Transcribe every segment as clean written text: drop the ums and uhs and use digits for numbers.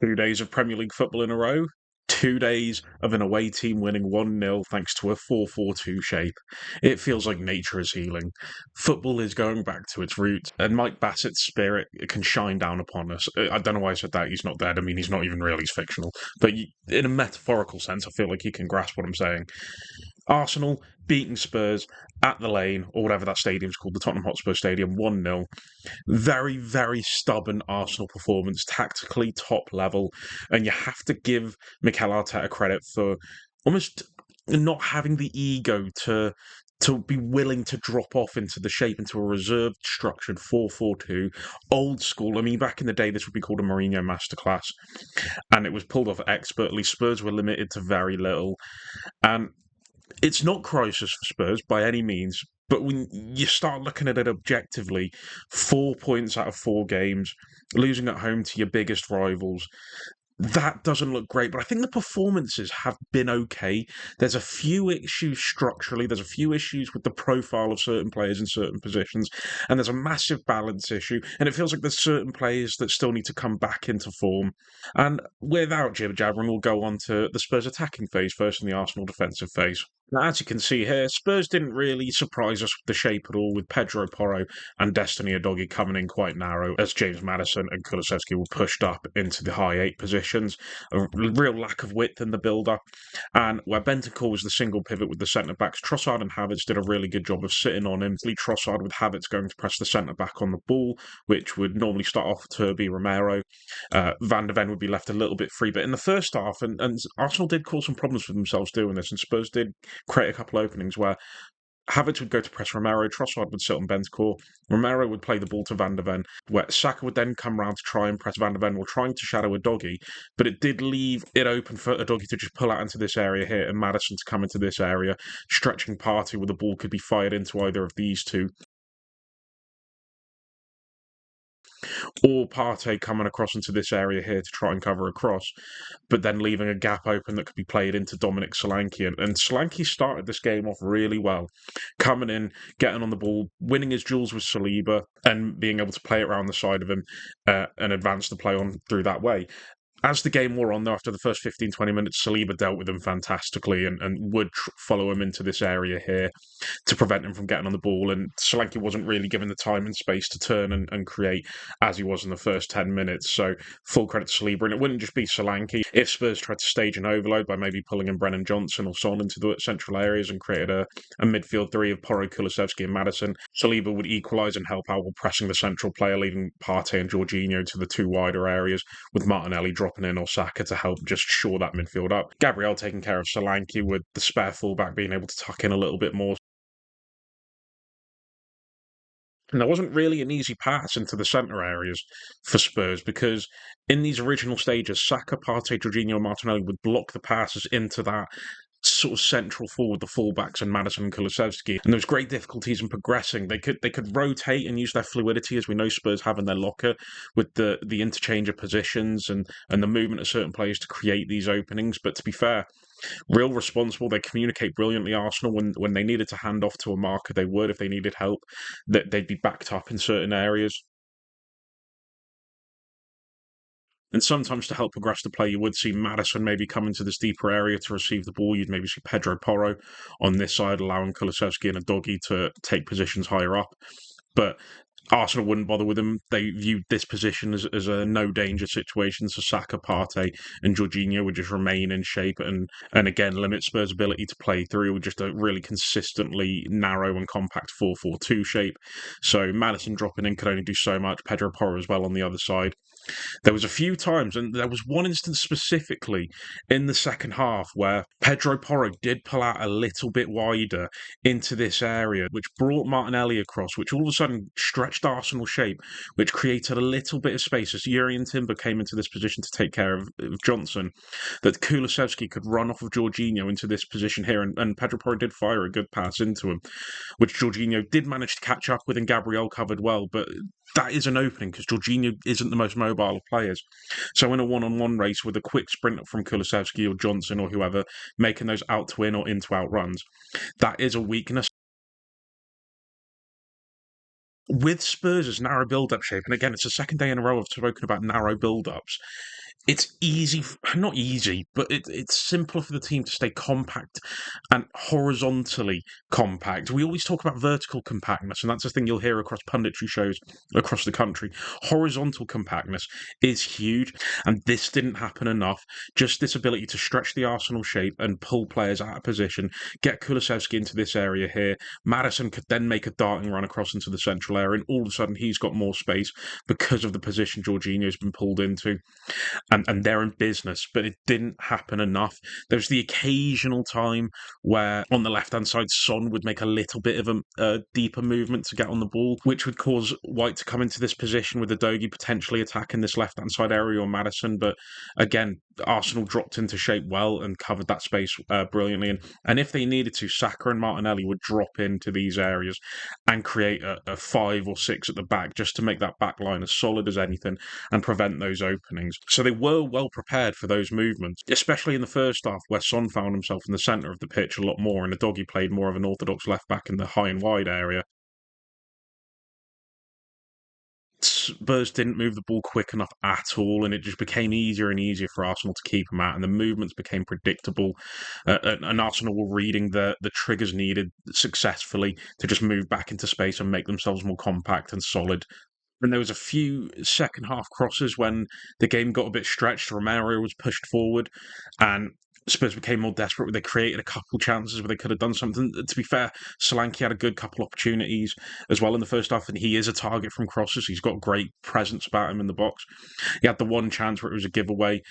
2 days of Premier League football in a row. 2 days of an away team winning 1-0 thanks to a 4-4-2 shape. It feels like nature is healing. Football is going back to its roots, and Mike Bassett's spirit can shine down upon us. I don't know why I said that. He's not dead. I mean, he's not even real. He's fictional. But in a metaphorical sense, I feel like you can grasp what I'm saying. Arsenal beating Spurs at the Lane, or whatever that stadium's called, the Tottenham Hotspur Stadium, 1-0. Very, very stubborn Arsenal performance, tactically top level, and you have to give Mikel Arteta credit for almost not having the ego to be willing to drop off into the shape into a reserved, structured 4-4-2, old school. I mean, back in the day, this would be called a Mourinho masterclass, and it was pulled off expertly. Spurs were limited to very little, and it's not crisis for Spurs by any means, but when you start looking at it objectively, 4 points out of 4 games, losing at home to your biggest rivals, that doesn't look great. But I think the performances have been okay. There's a few issues structurally, there's a few issues with the profile of certain players in certain positions, and there's a massive balance issue. And it feels like there's certain players that still need to come back into form. And without jibber jabbering, we'll go on to the Spurs attacking phase first and the Arsenal defensive phase. Now, as you can see here, Spurs didn't really surprise us with the shape at all, with Pedro Porro and Destiny Udogie coming in quite narrow as James Maddison and Kulusevski were pushed up into the high 8 positions. A real lack of width in the build-up, and where Bentancur was the single pivot with the centre-backs, Trossard and Havertz did a really good job of sitting on him. Lee Trossard with Havertz going to press the centre-back on the ball, which would normally start off to be Romero. Van de Ven would be left a little bit free, but in the first half, and Arsenal did cause some problems for themselves doing this, and Spurs did create a couple of openings where Havertz would go to press Romero, Trossard would sit on Bentancur, Romero would play the ball to Van de Ven, where Saka would then come round to try and press Van de Ven while trying to shadow Udogie, but it did leave it open for Udogie to just pull out into this area here and Maddison to come into this area, stretching Partey where the ball could be fired into either of these two. Or Partey coming across into this area here to try and cover across, but then leaving a gap open that could be played into Dominic Solanke. And Solanke started this game off really well, coming in, getting on the ball, winning his duels with Saliba, and being able to play it around the side of him and advance the play on through that way. As the game wore on, though, after the first 15-20 minutes, Saliba dealt with him fantastically and would follow him into this area here to prevent him from getting on the ball. And Solanke wasn't really given the time and space to turn and create as he was in the first 10 minutes. So full credit to Saliba. And it wouldn't just be Solanke. If Spurs tried to stage an overload by maybe pulling in Brennan Johnson or Son into the central areas and created a midfield three of Porro, Kulusevski and Maddison, Saliba would equalise and help out while pressing the central player, leaving Partey and Jorginho to the two wider areas, with Martinelli dropping in or Saka to help just shore that midfield up. Gabriel taking care of Solanke, with the spare fullback being able to tuck in a little bit more. And there wasn't really an easy pass into the centre areas for Spurs, because in these original stages, Saka, Partey, Jorginho and Martinelli would block the passes into that sort of central forward, the fullbacks and Maddison and Kulusevski, and there was great difficulties in progressing. They could rotate and use their fluidity, as we know Spurs have in their locker, with the interchange of positions and the movement of certain players to create these openings. But to be fair, real responsible. They communicate brilliantly. Arsenal, when they needed to hand off to a marker, they would. If they needed help, that they'd be backed up in certain areas. And sometimes to help progress the play, you would see Maddison maybe come into this deeper area to receive the ball. You'd maybe see Pedro Porro on this side, allowing Kulusevski and Udogie to take positions higher up. But Arsenal wouldn't bother with him. They viewed this position as a no-danger situation, so Saka, Partey and Jorginho would just remain in shape and again limit Spurs' ability to play through with just a really consistently narrow and compact 4-4-2 shape. So Maddison dropping in could only do so much. Pedro Porro as well on the other side. There was a few times, and there was one instance specifically in the second half where Pedro Porro did pull out a little bit wider into this area, which brought Martinelli across, which all of a sudden stretched Arsenal shape, which created a little bit of space as Jurrien Timber came into this position to take care of Johnson, that Kulusevski could run off of Jorginho into this position here, and Pedro Porro did fire a good pass into him, which Jorginho did manage to catch up with, and Gabriel covered well, but that is an opening because Jorginho isn't the most mobile of players. So in a one-on-one race with a quick sprint from Kulusevski or Johnson or whoever, making those out-to-in or into-out runs, that is a weakness. With Spurs' narrow build-up shape, and again, it's the second day in a row I've spoken about narrow build-ups, it's easy, not easy, but it's simpler for the team to stay compact and horizontally compact. We always talk about vertical compactness, and that's a thing you'll hear across punditry shows across the country. Horizontal compactness is huge, and this didn't happen enough. Just this ability to stretch the Arsenal shape and pull players out of position, get Kulusevski into this area here. Madison could then make a darting run across into the central area, and all of a sudden he's got more space because of the position Jorginho's been pulled into, and they're in business, but it didn't happen enough. There's the occasional time where on the left hand side, Son would make a little bit of a deeper movement to get on the ball, which would cause White to come into this position with Udogie potentially attacking this left hand side area or Madison. But again, Arsenal dropped into shape well and covered that space brilliantly. And if they needed to, Saka and Martinelli would drop into these areas and create a 5 or 6 at the back just to make that back line as solid as anything and prevent those openings. So they were well prepared for those movements, especially in the first half where Son found himself in the centre of the pitch a lot more and Udogie played more of an orthodox left back in the high and wide area. Spurs didn't move the ball quick enough at all, and it just became easier and easier for Arsenal to keep them out, and the movements became predictable. And Arsenal were reading the triggers needed successfully to just move back into space and make themselves more compact and solid. And there was a few second half crosses when the game got a bit stretched. Romero was pushed forward, and Spurs became more desperate. They created a couple chances where they could have done something. To be fair, Solanke had a good couple opportunities as well in the first half, and he is a target from crosses. He's got great presence about him in the box. He had the one chance where it was a giveaway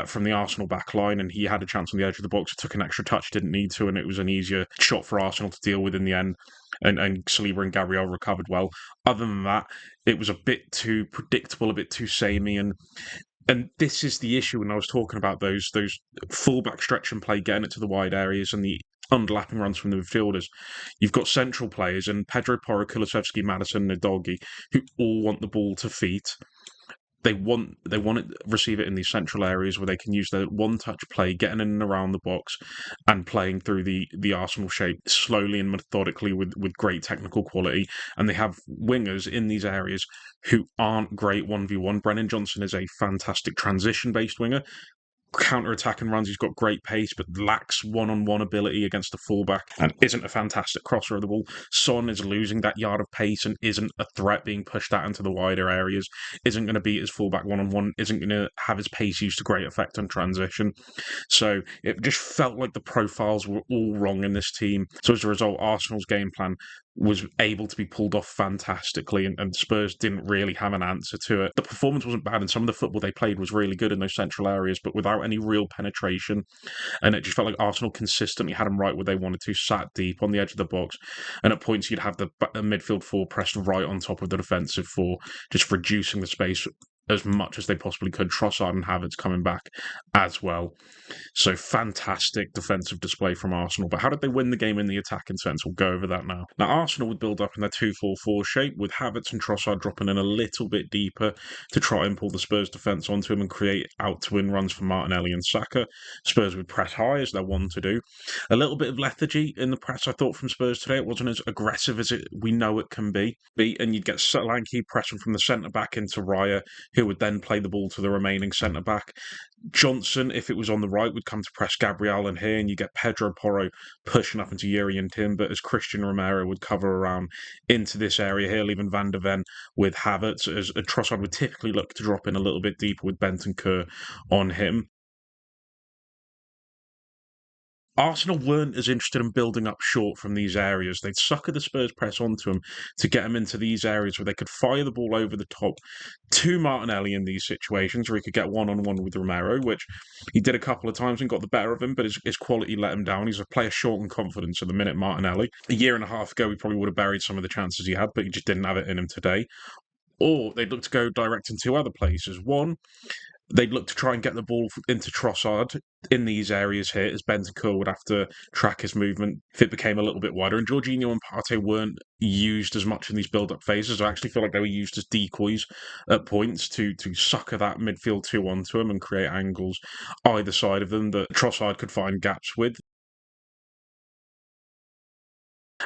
from the Arsenal back line, and he had a chance on the edge of the box. It took an extra touch, didn't need to, and it was an easier shot for Arsenal to deal with in the end. And Saliba and Gabriel recovered well. Other than that, it was a bit too predictable, a bit too samey, and this is the issue when I was talking about those fullback stretch and play, getting it to the wide areas and the underlapping runs from the midfielders. You've got central players and Pedro Porro, Kulusevski, Madison, and Udogie who all want the ball to feet. They want to receive it in these central areas where they can use their one touch play, getting in and around the box and playing through the Arsenal shape slowly and methodically with great technical quality. And they have wingers in these areas who aren't great 1v1. Brennan Johnson is a fantastic transition based winger, counter-attack and runs. He's got great pace, but lacks one-on-one ability against the fullback and isn't a fantastic crosser of the ball. Son is losing that yard of pace and isn't a threat being pushed out into the wider areas, isn't going to beat his fullback one-on-one, isn't going to have his pace used to great effect on transition. So it just felt like the profiles were all wrong in this team. So as a result, Arsenal's game plan was able to be pulled off fantastically, and Spurs didn't really have an answer to it. The performance wasn't bad, and some of the football they played was really good in those central areas, but without any real penetration. And it just felt like Arsenal consistently had them right where they wanted to, sat deep on the edge of the box, and at points you'd have the midfield four pressed right on top of the defensive four, just reducing the space as much as they possibly could. Trossard and Havertz coming back as well. So fantastic defensive display from Arsenal. But how did they win the game in the attacking sense? We'll go over that now. Now, Arsenal would build up in their 2-4-4 shape with Havertz and Trossard dropping in a little bit deeper to try and pull the Spurs defence onto him and create out-to-win runs for Martinelli and Saka. Spurs would press high as they're wont to do. A little bit of lethargy in the press, I thought, from Spurs today. It wasn't as aggressive as we know it can be. And you'd get Solanke pressing from the centre-back into Raya, who would then play the ball to the remaining centre-back. Johnson, if it was on the right, would come to press Gabriel in here, and you get Pedro Porro pushing up into Yuri and Timber as Christian Romero would cover around into this area here, leaving Van der Ven with Havertz, as Trossard would typically look to drop in a little bit deeper with Bentancur on him. Arsenal weren't as interested in building up short from these areas. They'd sucker the Spurs press onto them to get them into these areas where they could fire the ball over the top to Martinelli in these situations where he could get one-on-one with Romero, which he did a couple of times and got the better of him, but his quality let him down. He's a player short in confidence at the minute, Martinelli. A year and a half ago, he probably would have buried some of the chances he had, but he just didn't have it in him today. Or they'd look to go direct in two other places. One, they'd look to try and get the ball into Trossard in these areas here, as Bentancur would have to track his movement if it became a little bit wider. And Jorginho and Partey weren't used as much in these build-up phases. I actually feel like they were used as decoys at points to sucker that midfield two onto them and create angles either side of them that Trossard could find gaps with.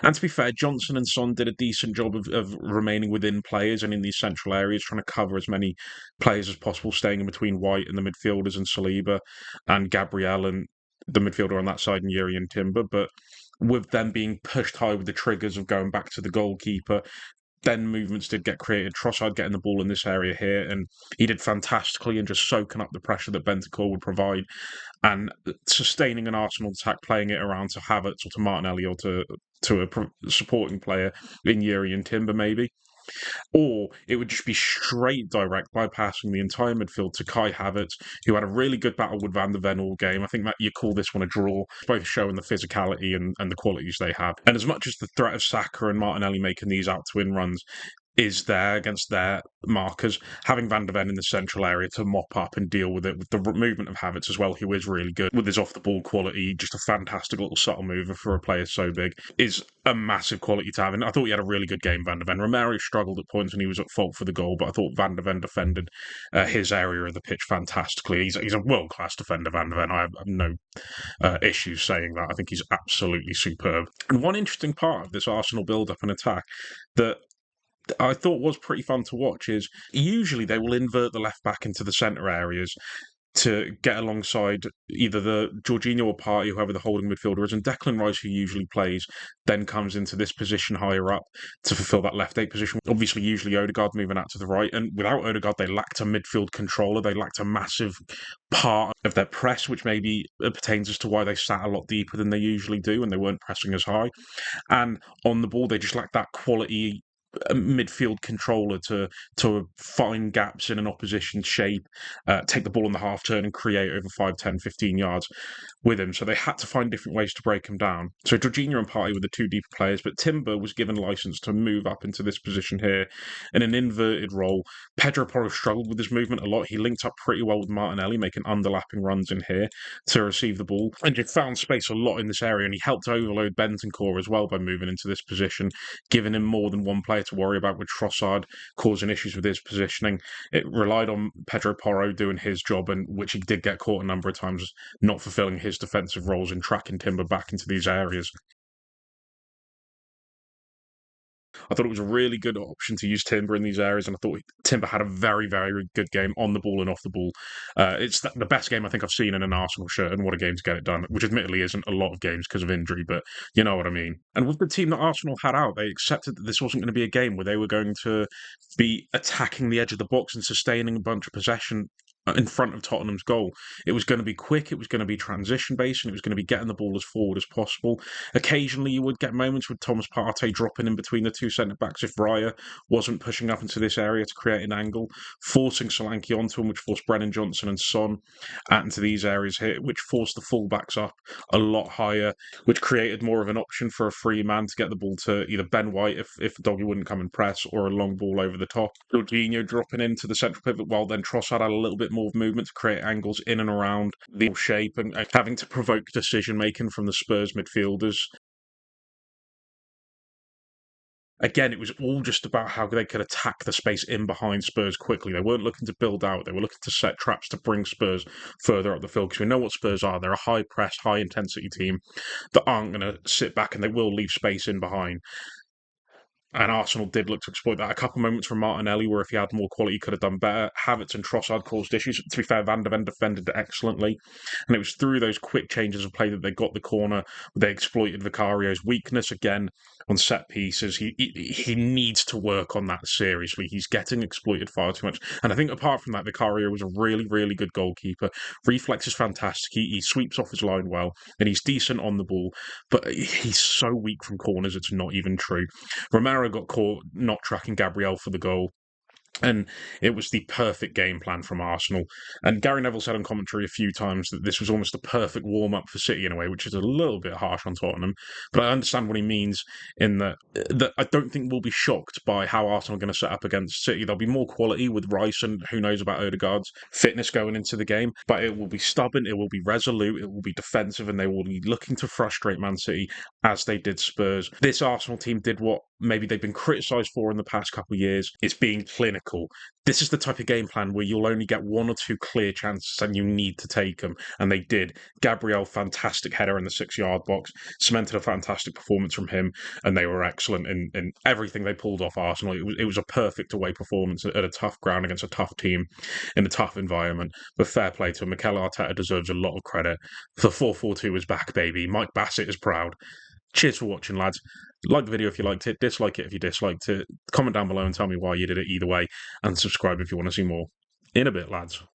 And to be fair, Johnson and Son did a decent job of remaining within players and in these central areas, trying to cover as many players as possible, staying in between White and the midfielders and Saliba and Gabriel and the midfielder on that side and Yuri and Timber. But with them being pushed high with the triggers of going back to the goalkeeper, then movements did get created. Trossard getting the ball in this area here, and he did fantastically and just soaking up the pressure that Bentancur would provide and sustaining an Arsenal attack, playing it around to Havertz or to Martinelli or to a supporting player in Yuri and Timber maybe. Or it would just be straight direct bypassing the entire midfield to Kai Havertz, who had a really good battle with Van der Ven all game. I think that you call this one a draw, both showing the physicality and the qualities they have. And as much as the threat of Saka and Martinelli making these out to win runs is there against their markers, having Van der Ven in the central area to mop up and deal with it, with the movement of Havertz as well, who is really good with his off-the-ball quality, just a fantastic little subtle mover for a player so big, is a massive quality to have. And I thought he had a really good game, Van der Ven. Romero struggled at points and he was at fault for the goal, but I thought Van der Ven defended his area of the pitch fantastically. He's a world-class defender, Van der Ven. I have no issues saying that. I think he's absolutely superb. And one interesting part of this Arsenal build-up and attack that I thought was pretty fun to watch is usually they will invert the left back into the centre areas to get alongside either the Jorginho or Partey, whoever the holding midfielder is, and Declan Rice, who usually plays, then comes into this position higher up to fulfil that left 8 position. Obviously, usually Odegaard moving out to the right, and without Odegaard, they lacked a midfield controller. They lacked a massive part of their press, which maybe pertains as to why they sat a lot deeper than they usually do, and they weren't pressing as high. And on the ball, they just lacked that quality midfield controller to find gaps in an opposition's shape, take the ball on the half turn and create over 5, 10, 15 yards with him. So they had to find different ways to break him down. So Jorginho and Partey were the two deeper players, but Timber was given license to move up into this position here in an inverted role. Pedro Porro struggled with his movement a lot. He linked up pretty well with Martinelli, making underlapping runs in here to receive the ball, and he found space a lot in this area, and he helped overload Bentancur as well by moving into this position, giving him more than one player to worry about, with Trossard causing issues with his positioning. It relied on Pedro Porro doing his job, and which he did get caught a number of times not fulfilling his defensive roles in tracking Timber back into these areas. I thought it was a really good option to use Timber in these areas, and I thought Timber had a very, very good game on the ball and off the ball. It's the best game I think I've seen in an Arsenal shirt, and what a game to get it done, which admittedly isn't a lot of games because of injury, but you know what I mean. And with the team that Arsenal had out, they accepted that this wasn't going to be a game where they were going to be attacking the edge of the box and sustaining a bunch of possession in front of Tottenham's goal. It was going to be quick, it was going to be transition based, and it was going to be getting the ball as forward as possible. Occasionally, you would get moments with Thomas Partey dropping in between the two centre backs if Raya wasn't pushing up into this area to create an angle, forcing Solanke onto him, which forced Brennan Johnson and Son out into these areas here, which forced the fullbacks up a lot higher, which created more of an option for a free man to get the ball to either Ben White if Doggy wouldn't come and press, or a long ball over the top. Jorginho dropping into the central pivot, while then Trossard had a little bit more movement to create angles in and around the shape, and having to provoke decision making from the Spurs midfielders. Again, it was all just about how they could attack the space in behind Spurs quickly. They weren't looking to build out. They were looking to set traps to bring Spurs further up the field, because we know what Spurs are. They're a high press, high intensity team that aren't going to sit back, and they will leave space in behind. And Arsenal did look to exploit that. A couple of moments from Martinelli where if he had more quality, he could have done better. Havertz and Trossard caused issues. To be fair, Van der Ven defended excellently. And it was through those quick changes of play that they got the corner. They exploited Vicario's weakness again on set pieces. He needs to work on that seriously. He's getting exploited far too much. And I think apart from that, Vicario was a really, really good goalkeeper. Reflex is fantastic. He sweeps off his line well, and he's decent on the ball. But he's so weak from corners, it's not even true. Romero got caught not tracking Gabriel for the goal. And it was the perfect game plan from Arsenal. And Gary Neville said on commentary a few times that this was almost a perfect warm-up for City in a way, which is a little bit harsh on Tottenham. But I understand what he means in that I don't think we'll be shocked by how Arsenal are going to set up against City. There'll be more quality with Rice and who knows about Odegaard's fitness going into the game. But it will be stubborn, it will be resolute, it will be defensive, and they will be looking to frustrate Man City as they did Spurs. This Arsenal team did what maybe they've been criticised for in the past couple of years. It's being clinical. This is the type of game plan where you'll only get one or two clear chances and you need to take them. And they did. Gabriel, fantastic header in the 6-yard box, cemented a fantastic performance from him, and they were excellent in everything they pulled off Arsenal. It was a perfect away performance at a tough ground against a tough team in a tough environment. But fair play to him. Mikel Arteta deserves a lot of credit. The 4-4-2 is back, baby. Mike Bassett is proud. Cheers for watching, lads. Like the video if you liked it, dislike it if you disliked it, comment down below and tell me why you did it either way, and subscribe if you want to see more. In a bit, lads.